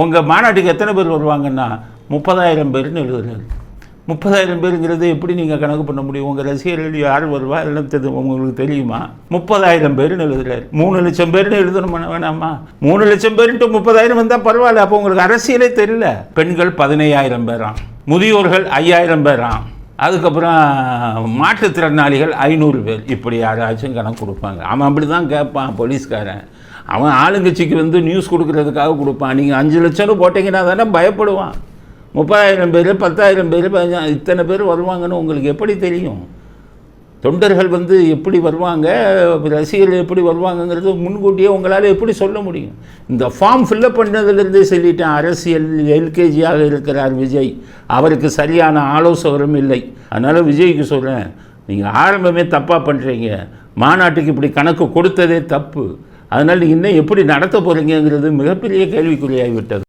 உங்கள் மாநாட்டுக்கு எத்தனை பேர் வருவாங்கன்னா 30,000 பேர்னு எழுதுறாரு. 30,000 பேருங்கிறது எப்படி நீங்கள் கணக்கு பண்ண முடியும்? உங்கள் ரசிகர்கள் யார் வருவா எல்லாம் உங்களுக்கு தெரியுமா? 30,000 பேர்னு எழுதுறாரு. 3 லட்சம் பேர்னு எழுதணும் வேணாமா? 3 லட்சம் பேருன்ட்டு 30,000 வந்தால் பரவாயில்ல. அப்போ உங்களுக்கு அரசியலே தெரியல. பெண்கள் 15,000 பேராம், முதியோர்கள் 5,000 பேராம், அதுக்கப்புறம் மாற்றுத்திறனாளிகள் 500 பேர். இப்படி யாராச்சும் கணக்கு கொடுப்பாங்க. அவன் அப்படி தான் கேட்பான் போலீஸ்காரன். அவன் ஆளுங்கட்சிக்கு வந்து நியூஸ் கொடுக்கறதுக்காக கொடுப்பான். நீங்கள் 5 லட்சம் போட்டிங்கன்னா தானே பயப்படுவான். 30,000 பேர், 10,000 பேர், இத்தனை பேர் வருவாங்கன்னு உங்களுக்கு எப்படி தெரியும்? தொண்டர்கள் வந்து எப்படி வருவாங்க, ரசிகர்கள் எப்படி வருவாங்கங்கிறது முன்கூட்டியே உங்களால் எப்படி சொல்ல முடியும்? இந்த ஃபார்ம் ஃபில்லப் பண்ணதுலேருந்தே சொல்லிட்டேன். அரசியல் எல்கேஜியாக இருக்கிறார் விஜய். அவருக்கு சரியான ஆலோசகரும் இல்லை. அதனால் விஜய்க்கு சொல்கிறேன், நீங்கள் ஆரம்பமே தப்பாக பண்ணுறீங்க. மாநாட்டுக்கு இப்படி கணக்கு கொடுத்ததே தப்பு. அதனால் நீங்கள் இன்னும் எப்படி நடத்த போகிறீங்கிறது மிகப்பெரிய கேள்விக்குறியாகிவிட்டது.